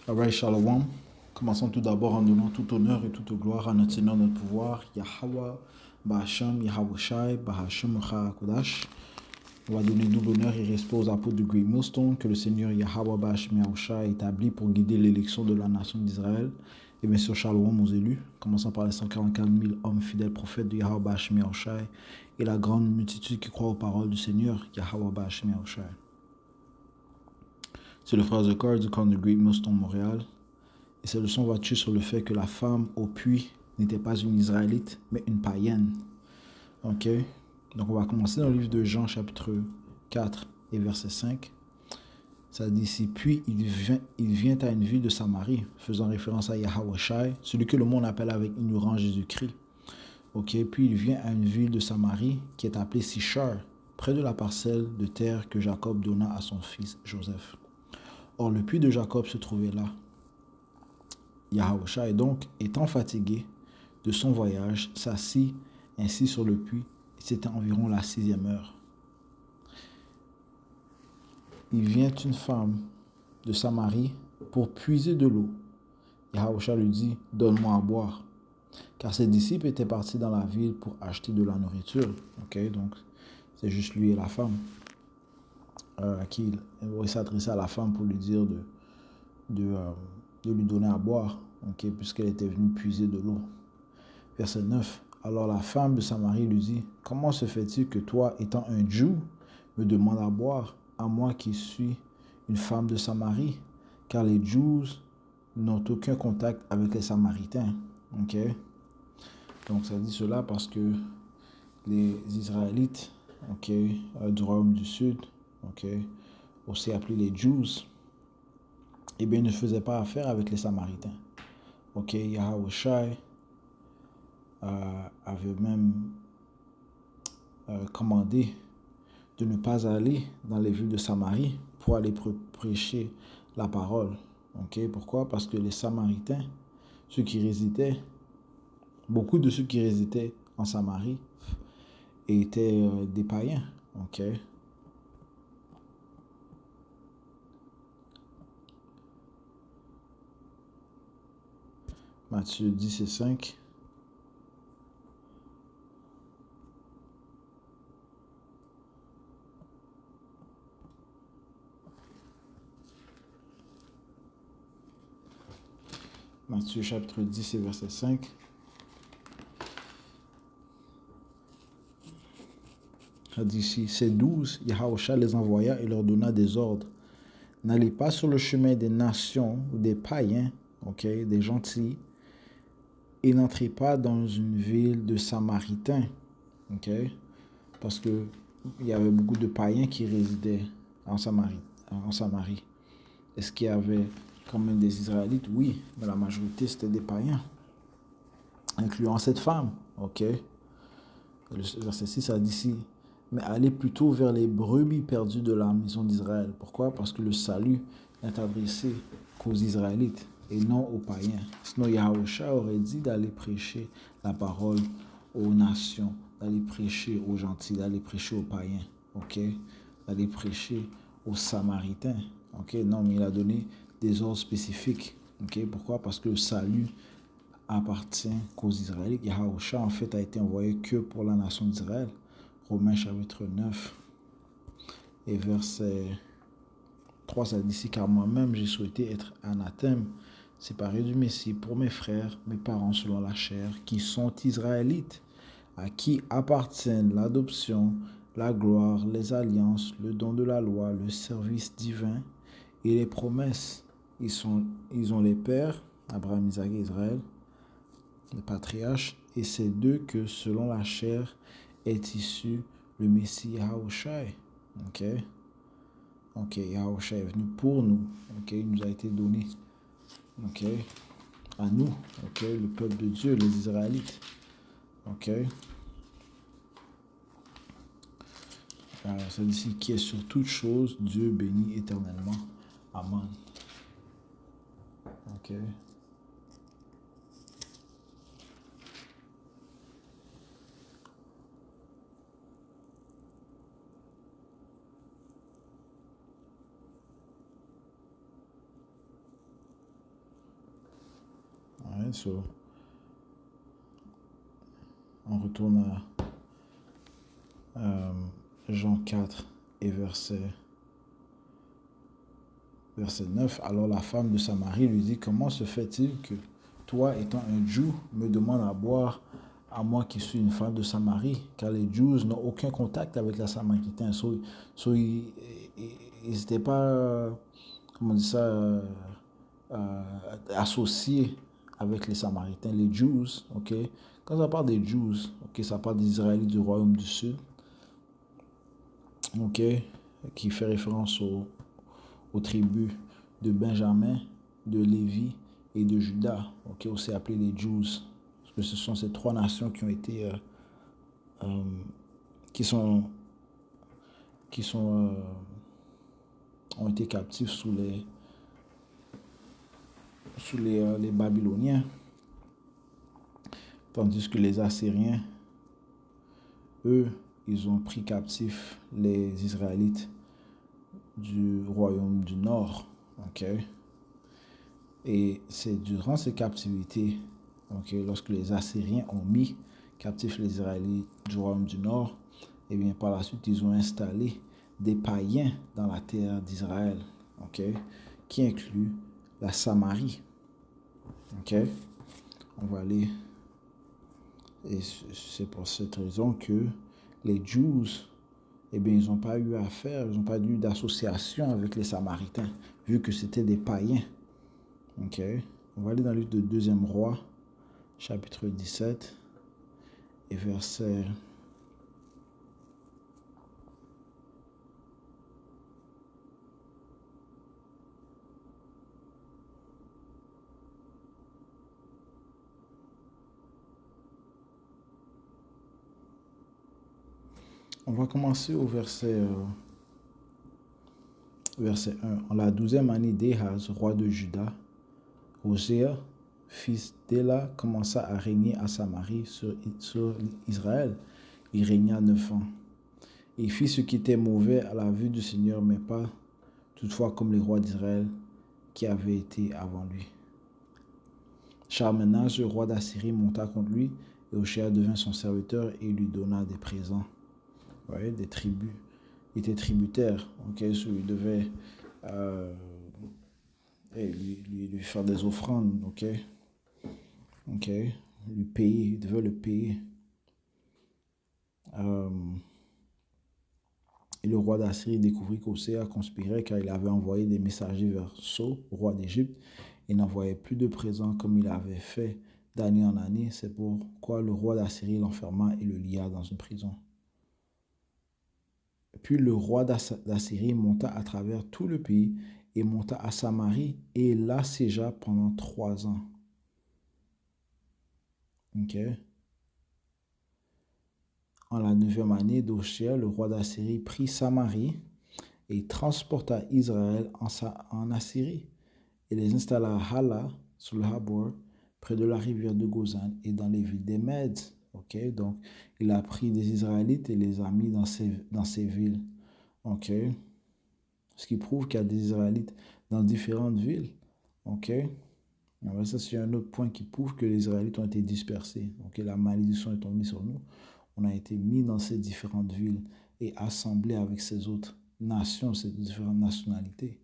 Alright, Shalom. Commençons tout d'abord en donnant tout honneur et toute gloire à notre Seigneur, notre pouvoir, Yahweh, Bahasham, Yahweh Bahasham, Kodash. On va donner double honneur et respect aux apôtres de Great Millstone que le Seigneur Yahweh Bahasham Yahushai a établi pour guider l'élection de la nation d'Israël. Et bien sûr, Shalom aux élus, commençant par les 144 000 hommes fidèles prophètes de Yahweh Bahasham Yahushai et la grande multitude qui croit aux paroles du Seigneur, Yahweh Bahasham Yahushai. C'est le frère Zekar du camp de Great Millstone Montréal. Et cette leçon va tuer sur le fait que la femme au puits n'était pas une Israélite, mais une païenne. Ok? Donc on va commencer dans le livre de Jean, chapitre 4 et verset 5. Ça dit ici, puis il vient à une ville de Samarie, faisant référence à Yahweh Shai, celui que le monde appelle avec ignorance Jésus-Christ. Ok? Puis il vient à une ville de Samarie qui est appelée Sichar, près de la parcelle de terre que Jacob donna à son fils Joseph. Or le puits de Jacob se trouvait là. Yahushua, donc, étant fatigué de son voyage, s'assit ainsi sur le puits, et c'était environ la 6e heure. Il vient une femme de Samarie pour puiser de l'eau. Yahushua lui dit, donne-moi à boire. Car ses disciples étaient partis dans la ville pour acheter de la nourriture. Ok, donc c'est juste lui et la femme. À qui il s'adressait à la femme pour lui dire de lui donner à boire, okay, puisqu'elle était venue puiser de l'eau. Verset 9. Alors la femme de Samarie lui dit, comment se fait-il que toi, étant un Juif, me demandes à boire, à moi qui suis une femme de Samarie? Car les Juifs n'ont aucun contact avec les Samaritains. Okay? Donc ça dit cela parce que les Israélites, du royaume du Sud, aussi appelés les Jews, eh bien, ne faisaient pas affaire avec les Samaritains. Yahweh Shai avait même commandé de ne pas aller dans les villes de Samarie pour aller prêcher la parole. Pourquoi? Parce que les Samaritains, beaucoup de ceux qui résidaient en Samarie étaient des païens. Matthieu 10 et 5. Matthieu chapitre 10 et verset 5. Ça dit ici, ces 12, Yahushua les envoya et leur donna des ordres. N'allez pas sur le chemin des nations ou des païens, des gentils, et n'entrez pas dans une ville de Samaritains, parce que il y avait beaucoup de païens qui résidaient en Samarie. Est-ce qu'il y avait quand même des Israélites? Oui, mais la majorité c'était des païens, incluant cette femme. Le verset 6 a dit ici, mais allez plutôt vers les brebis perdues de la maison d'Israël. Pourquoi? Parce que le salut est adressé qu'aux Israélites et non aux païens. Sinon, Yahushua aurait dit d'aller prêcher la parole aux nations, d'aller prêcher aux gentils, d'aller prêcher aux païens, d'aller prêcher aux Samaritains. Non, mais il a donné des ordres spécifiques. Pourquoi? Parce que le salut appartient qu'aux Israélites. Yahushua, en fait, a été envoyé que pour la nation d'Israël. Romains chapitre 9 et verset 3, ça dit ici, car moi-même j'ai souhaité être anathème, séparé du Messie pour mes frères, mes parents selon la chair, qui sont Israélites, à qui appartiennent l'adoption, la gloire, les alliances, le don de la loi, le service divin et les promesses. Ils ont les pères, Abraham, Isaac et Israël, les patriarches, et c'est d'eux que, selon la chair, est issu le Messie Yahushua. Yahushua est venu pour nous. Il nous a été donné. À nous. Le peuple de Dieu, les Israélites. Alors, ça dit ici, qui est sur toute chose, Dieu bénit éternellement. Amen. Right? So, on retourne à Jean 4 et verset 9. Alors la femme de Samarie lui dit, comment se fait-il que toi, étant un Juif, me demandes à boire à moi qui suis une femme de Samarie? Car les Juifs n'ont aucun contact avec la Samaritaine. Ils n'étaient pas, comment on dit ça, associés avec les Samaritains. Les Jews, ok? Quand ça parle des Jews, ok, ça parle des Israélites du royaume du Sud, ok, qui fait référence aux tribus de Benjamin, de Lévi et de Juda, ok, aussi appelés les Jews, parce que ce sont ces trois nations qui ont été, ont été captifs sous les Babyloniens, tandis que les Assyriens, eux, ils ont pris captifs les Israélites du royaume du Nord, ok. Et c'est durant ces captivités, okay, lorsque les Assyriens ont mis captifs les Israélites du royaume du Nord, et bien par la suite, ils ont installé des païens dans la terre d'Israël, okay, qui inclut la Samarie. Okay. On va aller, et c'est pour cette raison que les Jews, eh bien, ils n'ont pas eu affaire, ils n'ont pas eu d'association avec les Samaritains, vu que c'était des païens. Ok, on va aller dans le livre de 2e Roi, chapitre 17, et verset... On va commencer au verset 1. En la 12e année d'Éhaz, roi de Juda, Osée, fils d'Éla, commença à régner à Samarie sur Israël. Il régna 9 ans. Il fit ce qui était mauvais à la vue du Seigneur, mais pas toutefois comme les rois d'Israël qui avaient été avant lui. Charmenage, le roi d'Assyrie, monta contre lui, et Osée devint son serviteur et lui donna des présents. Ouais, des tribus. Il était tributaire, okay, so il devait lui faire des offrandes, ok, lui payer, il devait le payer. Et le roi d'Assyrie découvrit qu'Osée conspirait car il avait envoyé des messagers vers So, roi d'Égypte, et n'envoyait plus de présents comme il avait fait d'année en année. C'est pourquoi le roi d'Assyrie l'enferma et le lia dans une prison. Puis le roi d'Assyrie monta à travers tout le pays et monta à Samarie et l'assiégea pendant 3 ans. Ok. En la 9e année d'Osée, le roi d'Assyrie prit Samarie et transporta Israël en Assyrie et les installa à Hala, sur le Habor, près de la rivière de Gozan et dans les villes des Mèdes. Ok, donc il a pris des Israélites et les a mis dans ces villes. Ok, ce qui prouve qu'il y a des Israélites dans différentes villes. Ok, alors ça c'est un autre point qui prouve que les Israélites ont été dispersés. Ok, la malédiction est tombée sur nous. On a été mis dans ces différentes villes et assemblés avec ces autres nations, ces différentes nationalités.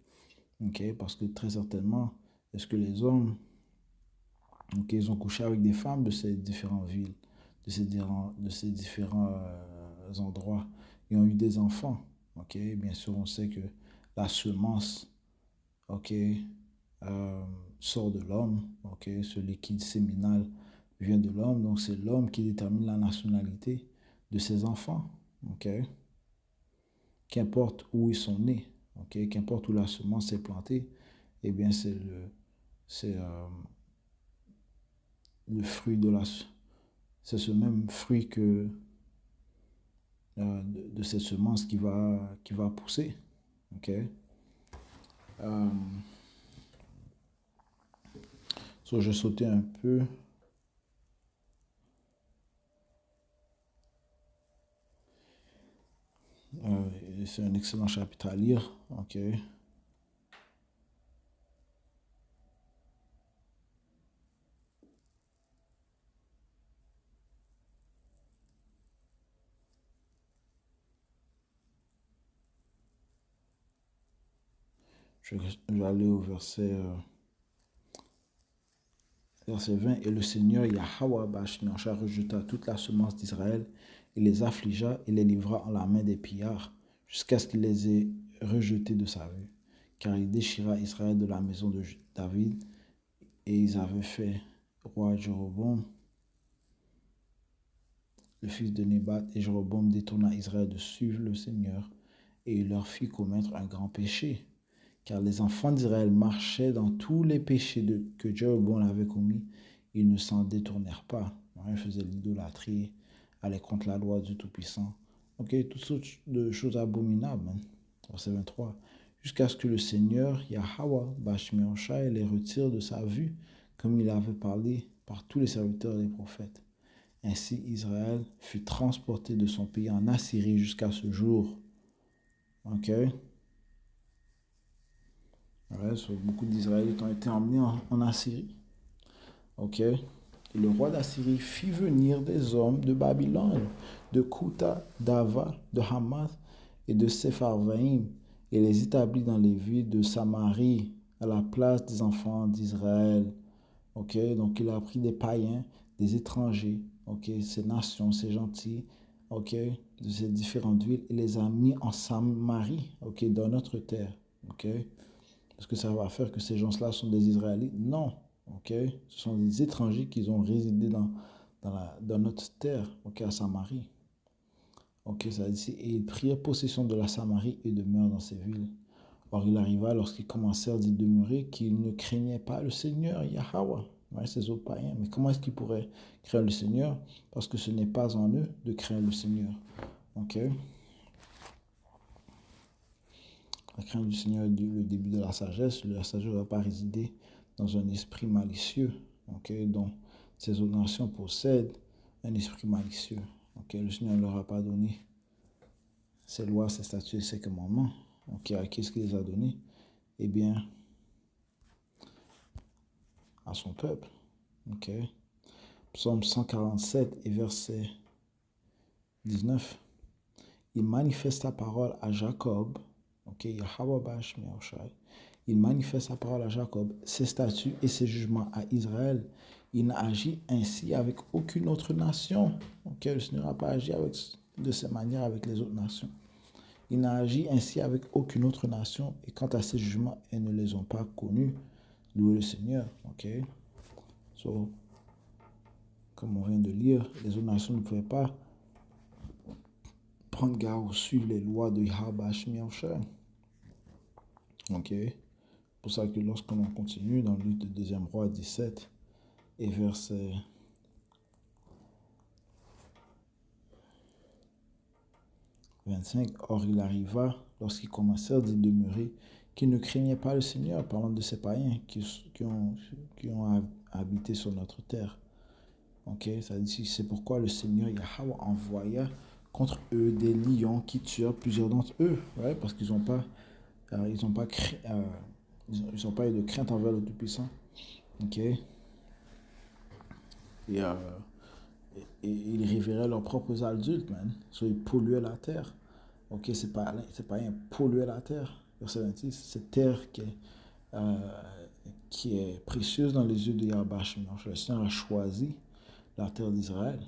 Ok, parce que très certainement, est-ce que les hommes, ok, ils ont couché avec des femmes de ces différentes villes, de ces différents endroits, ils ont eu des enfants. Ok, bien sûr, on sait que la semence, ok, sort de l'homme, ok, ce liquide séminal vient de l'homme, donc c'est l'homme qui détermine la nationalité de ses enfants, ok, qu'importe où ils sont nés, ok, qu'importe où la semence est plantée, eh bien c'est le fruit c'est ce même fruit que de cette semence qui va pousser, ok. So, je vais sauter un peu. C'est un excellent chapitre à lire, ok. je vais aller au verset 20. Et le Seigneur Yahweh Bashmiacha rejeta toute la semence d'Israël et les affligea et les livra en la main des pillards jusqu'à ce qu'il les ait rejetés de sa vue. Car il déchira Israël de la maison de David et ils avaient fait roi Jéroboam, le fils de Nébat, et Jéroboam détourna Israël de suivre le Seigneur et il leur fit commettre un grand péché. Car les enfants d'Israël marchaient dans tous les péchés que Jéroboam avait commis. Ils ne s'en détournèrent pas. Ils faisaient l'idolâtrie, allaient contre la loi du Tout-Puissant. Ok, toutes sortes de choses abominables. Verset 23. Jusqu'à ce que le Seigneur, Yahweh, Bashmiacha, les retire de sa vue, comme il avait parlé par tous les serviteurs des prophètes. Ainsi, Israël fut transporté de son pays en Assyrie jusqu'à ce jour. Ok. Ouais, beaucoup d'Israélites ont été emmenés en Assyrie. Ok. Et le roi d'Assyrie fit venir des hommes de Babylone, de Kouta, d'Ava, de Hamath et de Sepharvaïm, et les établit dans les villes de Samarie, à la place des enfants d'Israël. Ok. Donc il a pris des païens, des étrangers, ok, ces nations, ces gentils, ok, de ces différentes villes, et les a mis en Samarie, ok, dans notre terre. Ok. Est-ce que ça va faire que ces gens-là sont des Israélites? Non. Ok. Ce sont des étrangers qui ont résidé dans notre terre, ok, à Samarie. Ok, ça dit ici, et ils prirent possession de la Samarie et demeurent dans ces villes. Or, il arriva, lorsqu'ils commencèrent d'y demeurer, qu'ils ne craignaient pas le Seigneur, Yahweh, ouais, ces autres païens. Mais comment est-ce qu'ils pourraient craindre le Seigneur? Parce que ce n'est pas en eux de craindre le Seigneur. Ok. La crainte du Seigneur est le début de la sagesse. La sagesse ne va pas résider dans un esprit malicieux, okay, dont ces autres nations possèdent un esprit malicieux. Okay. Le Seigneur ne leur a pas donné ses lois, ses statuts et ses commandements. Okay. À qui est-ce qu'il les a donnés? Eh bien, à son peuple. Okay. Psaume 147 et verset 19. Il manifeste sa parole à Jacob. Okay. Il manifeste sa parole à Jacob, ses statuts et ses jugements à Israël. Il n'a agi ainsi avec aucune autre nation. Okay. Le Seigneur n'a pas agi de cette manière avec les autres nations. Il n'a agi ainsi avec aucune autre nation. Et quant à ses jugements, elles ne les ont pas connus. Louez le Seigneur. Okay. So, comme on vient de lire, les autres nations ne pouvaient pas prendre garde ou suivre les lois de Yahweh Shmiyahushua. Ok. C'est pour ça que lorsqu'on continue dans le livre de 2 Roi 17 et verset 25, or il arriva, lorsqu'ils commencèrent d'y demeurer, qu'ils ne craignaient pas le Seigneur, parlant de ces païens qui ont habité sur notre terre. Ok, ça dit, c'est pourquoi le Seigneur Yahweh envoya contre eux des lions qui tuèrent plusieurs d'entre eux, ouais, parce qu'ils n'ont pas, ils ont pas eu de crainte envers le Tout-Puissant. Ok, et ils révéraient leurs propres adultes, man. So, ils polluaient la terre. Ok, c'est pas rien, polluer la terre. Verset 26, cette terre qui est précieuse dans les yeux de Yahweh. Le Seigneur a choisi la terre d'Israël.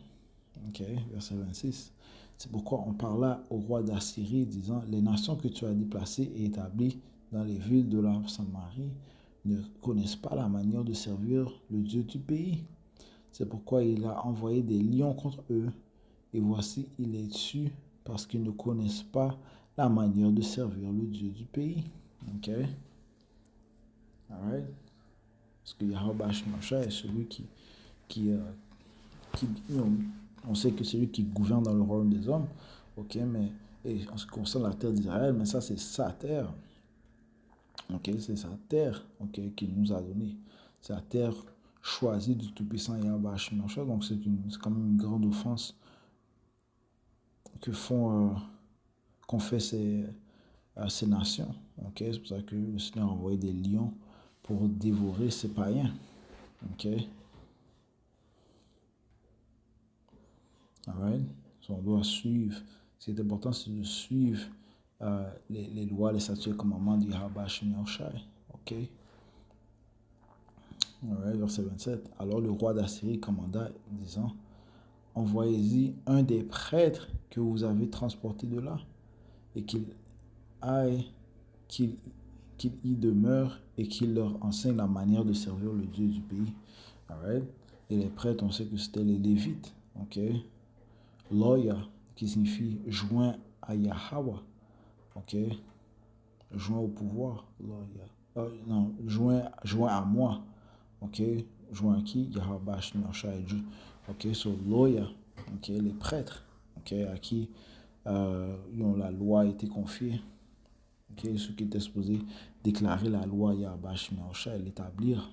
Ok, verset 26. C'est pourquoi on parla au roi d'Assyrie, disant, les nations que tu as déplacées et établies dans les villes de la Samarie ne connaissent pas la manière de servir le Dieu du pays. C'est pourquoi il a envoyé des lions contre eux, et voici, il les tue parce qu'ils ne connaissent pas la manière de servir le Dieu du pays. Ok? Alright? Parce que Yahweh Shmasha est celui qui on sait que c'est lui qui gouverne dans le royaume des hommes. Ok? Mais et en ce qui concerne la terre d'Israël, mais ça, c'est sa terre. Ok? C'est sa terre, ok, qu'il nous a donnée. C'est la terre choisie du Tout-Puissant Yahweh Shmasha. Donc, c'est quand même une grande offense qu'ont fait ces nations. Okay? C'est pour ça que le Seigneur a envoyé des lions pour dévorer ces païens. Okay? Alright? So, on doit suivre. Ce qui est important, c'est de suivre les lois, les statuts et commandements du Yahweh Shem Yahushai. Ok? Alright, verset 27. Alors le roi d'Assyrie commanda, disant, envoyez-y un des prêtres que vous avez transportés de là, et qu'il aille, qu'il qu'il y demeure et qu'il leur enseigne la manière de servir le Dieu du pays. Alright? Et les prêtres, on sait que c'était les Lévites. Ok? Loya, qui signifie joint à Yahweh. Ok? Joint au pouvoir. Loya. Non, joint à moi. Ok? Joint à qui? Yahweh, Shemashah et Dieu. Ok? So, Loya. Ok? Les prêtres. Ok? À qui la loi a été confiée. Ok? Ceux qui étaient supposés déclarer la loi Yahweh, Shemashah et l'établir.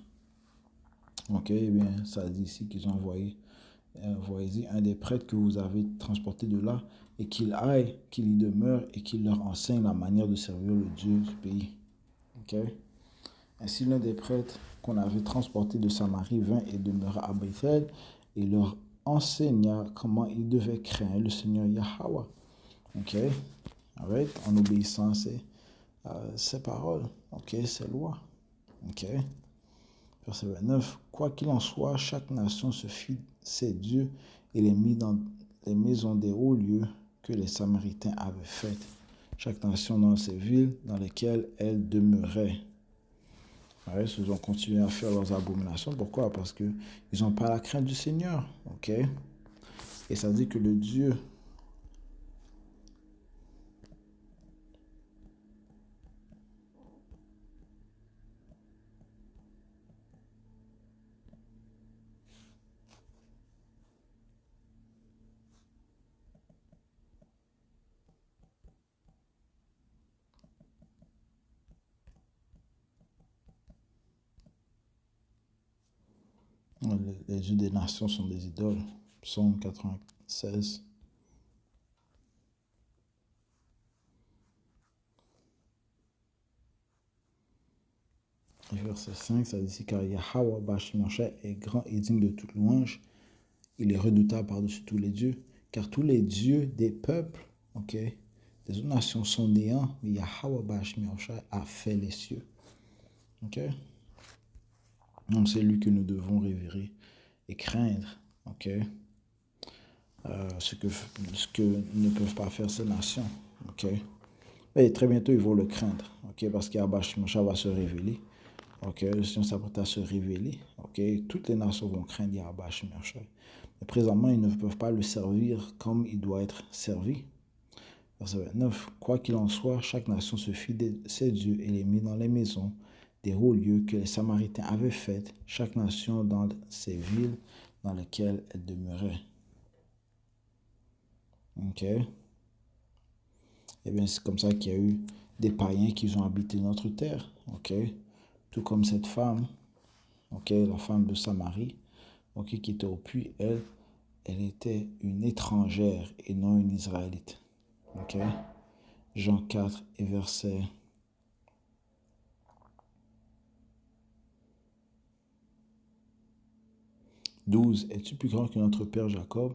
Ok? Eh bien, ça dit ici qu'ils ont envoyé un des prêtres que vous avez transporté de là, et qu'il aille, qu'il y demeure, et qu'il leur enseigne la manière de servir le Dieu du pays. Ok? Ainsi, l'un des prêtres qu'on avait transporté de Samarie vint et demeura à Bethel, et leur enseigna comment ils devaient craindre le Seigneur Yahweh. Ok? Right? En obéissant à ses paroles. Ok? Ses lois. Ok? Verset 29. Quoi qu'il en soit, chaque nation se fit ses dieux et les mit dans les maisons des hauts lieux que les Samaritains avaient faites. Chaque nation dans ses villes dans lesquelles elle demeurait. Ouais, ils ont continué à faire leurs abominations. Pourquoi? Parce qu'ils n'ont pas la crainte du Seigneur. Ok? Et ça dit que le Dieu les dieux des nations sont des idoles. Psaume 96. Et verset 5, ça dit car Yahweh Bashimosha est grand et digne de toute louange. Il est redoutable par-dessus tous les dieux. Car tous les dieux des peuples, ok, des autres nations sont néants, mais Yahweh Bashimosha a fait les cieux. Ok? Donc c'est lui que nous devons révérer et craindre. Ok? Ce que ne peuvent pas faire ces nations. Ok? Et très bientôt, ils vont le craindre. Ok? Parce qu'Yahweh va se révéler. Ok? Le Seigneur s'apprête à se révéler. Ok? Toutes les nations vont craindre Yahweh. Mais présentement, ils ne peuvent pas le servir comme il doit être servi. Verset 29. Quoi qu'il en soit, chaque nation se fit de ses dieux et les mit dans les maisons des hauts lieux que les Samaritains avaient faites, chaque nation dans ses villes dans lesquelles elle demeurait. Ok? Eh bien, c'est comme ça qu'il y a eu des païens qui ont habité notre terre. Ok? Tout comme cette femme, ok, la femme de Samarie, ok, qui était au puits, elle était une étrangère et non une Israélite. Ok? Jean 4 et verset 12. Es-tu plus grand que notre père Jacob?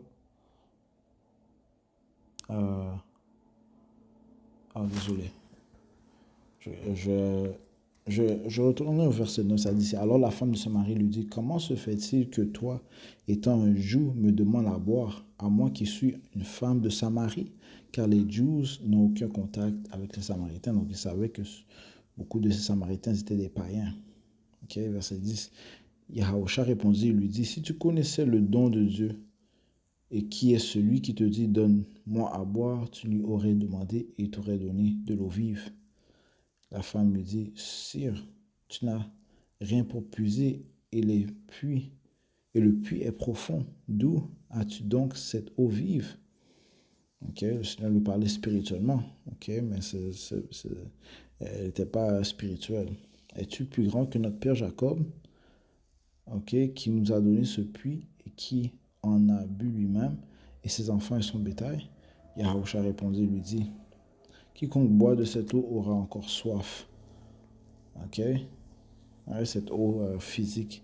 Désolé. Je, je retourne au verset 9, ça dit, alors la femme de Samarie lui dit, comment se fait-il que toi, étant un Juif, me demandes à boire, à moi qui suis une femme de Samarie? Car les Juifs n'ont aucun contact avec les Samaritains, donc ils savaient que beaucoup de ces Samaritains étaient des païens. Ok, verset 10. Yahusha répondit, il lui dit, si tu connaissais le don de Dieu, et qui est celui qui te dit, donne-moi à boire, tu lui aurais demandé et il t'aurait donné de l'eau vive. La femme lui dit, sire, tu n'as rien pour puiser et le puits est profond. D'où as-tu donc cette eau vive? Ok, le Seigneur lui parlait spirituellement. Ok, mais elle n'était pas spirituelle. Es-tu plus grand que notre père Jacob? Ok, qui nous a donné ce puits et qui en a bu lui-même et ses enfants et son bétail? Yahusha répondit et lui dit, quiconque boit de cette eau aura encore soif. Ok, ouais, cette eau physique.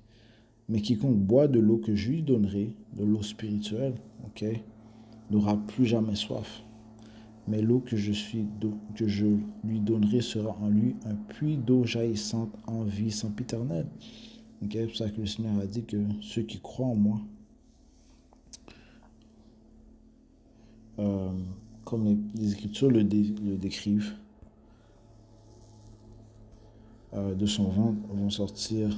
Mais quiconque boit de l'eau que je lui donnerai, de l'eau spirituelle, ok, n'aura plus jamais soif. mais l'eau que je lui donnerai sera en lui un puits d'eau jaillissante en vie sempiternelle. Okay? C'est pour ça que le Seigneur a dit que ceux qui croient en moi, comme les Écritures le décrivent, de son ventre vont sortir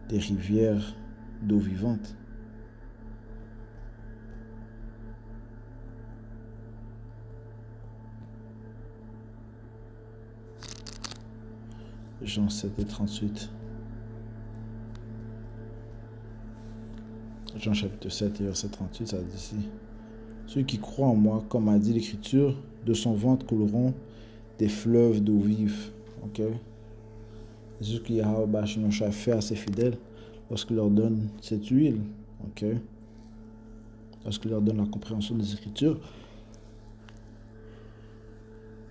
des rivières d'eau vivante. Jean 7 et 38. Jean chapitre 7 et verset 38, ça dit ici. Ceux qui croient en moi, comme a dit l'Écriture, de son ventre couleront des fleuves d'eau vive. Ok? C'est ce que Yahweh fait à ses fidèles lorsqu'il leur donne cette huile. Ok? Lorsqu'il leur donne la compréhension des Écritures.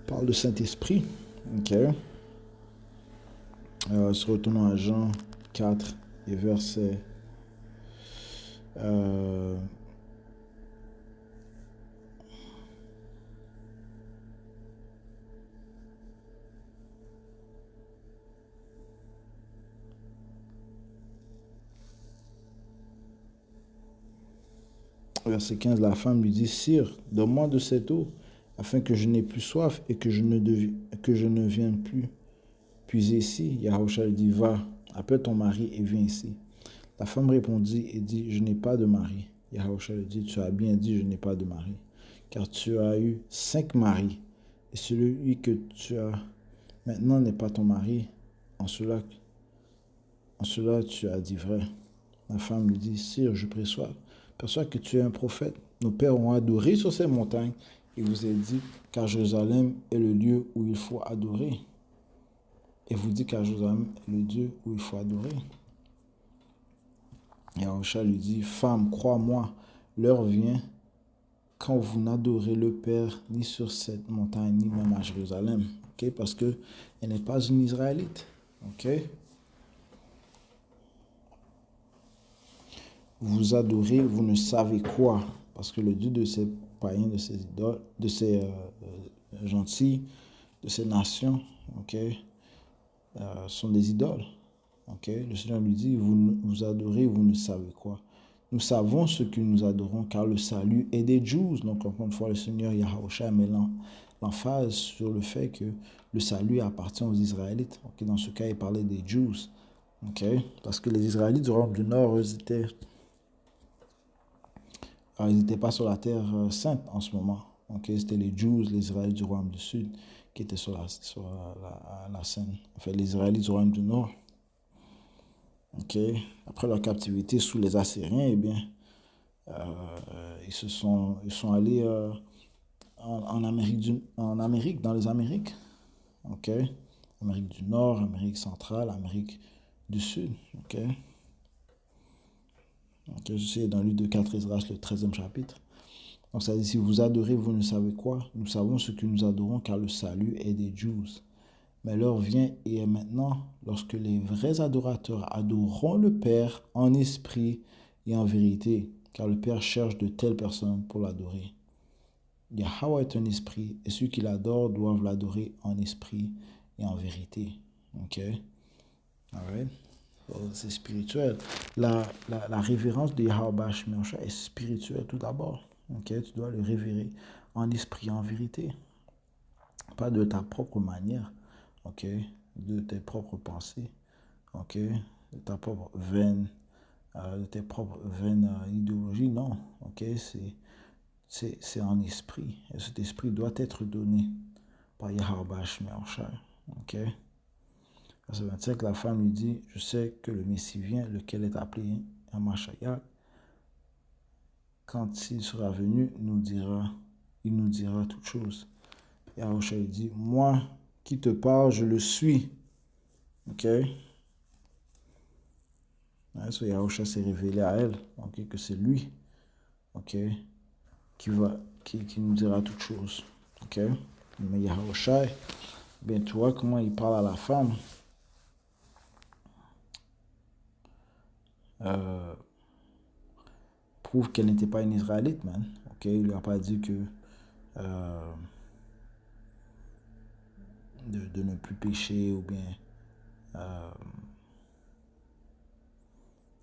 Parle de Saint-Esprit. Ok? Se retournons à Jean 4 et verset verset 15, la femme lui dit, Sire, donne-moi de cette eau, afin que je n'ai plus soif et que je ne vienne plus puiser ici. Yahushua lui dit, va, appelle ton mari et viens ici. La femme répondit et dit, je n'ai pas de mari. Yahushua lui dit, tu as bien dit, je n'ai pas de mari, car tu as eu 5 maris, et celui que tu as maintenant n'est pas ton mari. En cela tu as dit vrai. La femme lui dit, Sire, je perçois que tu es un prophète. Nos pères ont adoré sur ces montagnes, et vous avez dit qu'à Jérusalem est le lieu où il faut adorer. Et vous dites qu'à Jérusalem est le lieu où il faut adorer. Et Yahushua lui dit, femme, crois-moi, l'heure vient quand vous n'adorez le Père ni sur cette montagne, ni même à Jérusalem. Okay? Parce qu'elle n'est pas une Israélite. Okay? Vous adorez, vous ne savez quoi. Parce que le Dieu de ces païens, de ces idoles, de ces gentils, de ces nations, okay, sont des idoles. Okay? Le Seigneur lui dit, vous adorez, vous ne savez quoi. Nous savons ce que nous adorons, car le salut est des Juifs. Donc, encore une fois, le Seigneur Yahushua met l'emphase sur le fait que le salut appartient aux Israélites. Okay? Dans ce cas, il parlait des Juifs. Okay? Parce que les Israélites du royaume du Nord, ils n'étaient pas sur la terre sainte en ce moment. Okay? C'était les Juifs, les Israélites du royaume du Sud, qui étaient sur la scène. En fait, les Israélites du royaume du Nord. Okay. Après leur captivité sous les Assyriens, eh bien, ils sont allés en Amérique, dans les Amériques. Okay. Amérique du Nord, Amérique centrale, Amérique du Sud. Okay. Je suis dans le livre de 4 Esdras, le 13e chapitre. Donc ça dit, si vous adorez, vous ne savez quoi? Nous savons ce que nous adorons, car le salut est des Juifs. Mais l'heure vient et est maintenant, lorsque les vrais adorateurs adoreront le Père en esprit et en vérité, car le Père cherche de telles personnes pour l'adorer. Yahweh est un esprit, et ceux qui l'adorent doivent l'adorer en esprit et en vérité. Ok? Alright? C'est spirituel. La révérence de Yahweh Shemosha est spirituelle tout d'abord. Ok? Tu dois le révérer en esprit et en vérité. Pas de ta propre manière. Ok, de tes propres pensées, ok, de ta propre veine, de tes propres veines idéologie, non, ok, c'est en esprit, et cet esprit doit être donné par Yahweh Shemosha, ok. Verset 25, la femme lui dit, je sais que le Messie vient, lequel est appelé Mashiach. Quand il sera venu, il nous dira toutes choses. Yahushua dit, moi qui te parle, je le suis. Ok? So Yahushua s'est révélé à elle, okay, que c'est lui, ok, qui nous dira toutes choses. Ok? Mais Yahushua, bien tu vois comment il parle à la femme. prouve qu'elle n'était pas une Israélite, man. Ok, il lui a pas dit que de ne plus pécher ou bien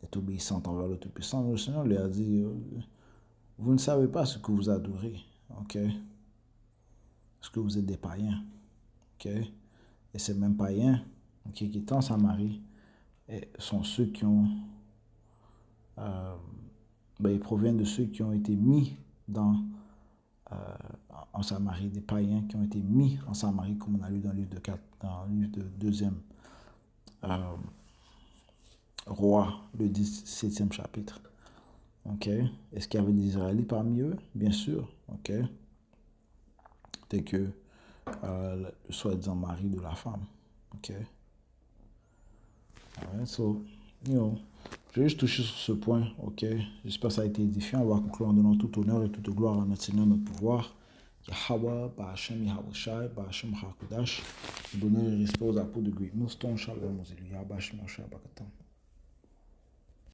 d'être obéissante envers le Tout-Puissant. Le Seigneur lui a dit, vous ne savez pas ce que vous adorez, ok? Parce que vous êtes des païens, ok? Et ces mêmes païens, okay, qui étaient en Samarie, sont ceux qui ont, ils proviennent de ceux qui ont été mis en Samarie, des païens qui ont été mis en Samarie, comme on a lu dans le livre de 4, dans le livre de 2e roi, le 17e chapitre. Ok. Est-ce qu'il y avait des Israélites parmi eux? Bien sûr. Ok. Dès que le soi-disant mari de la femme. Ok. Alright, so, je vais juste toucher sur ce point. Ok. J'espère que ça a été édifiant. On va conclure en donnant tout honneur et toute gloire à notre Seigneur, notre pouvoir. Yahweh, Ba'Hashem, Yahweh Ba'Hashem, Hakudash. Donner le respect aux apôtres de Great Millstone, Shalom, aux élus, Ba'Hashem, Ba'Hashem,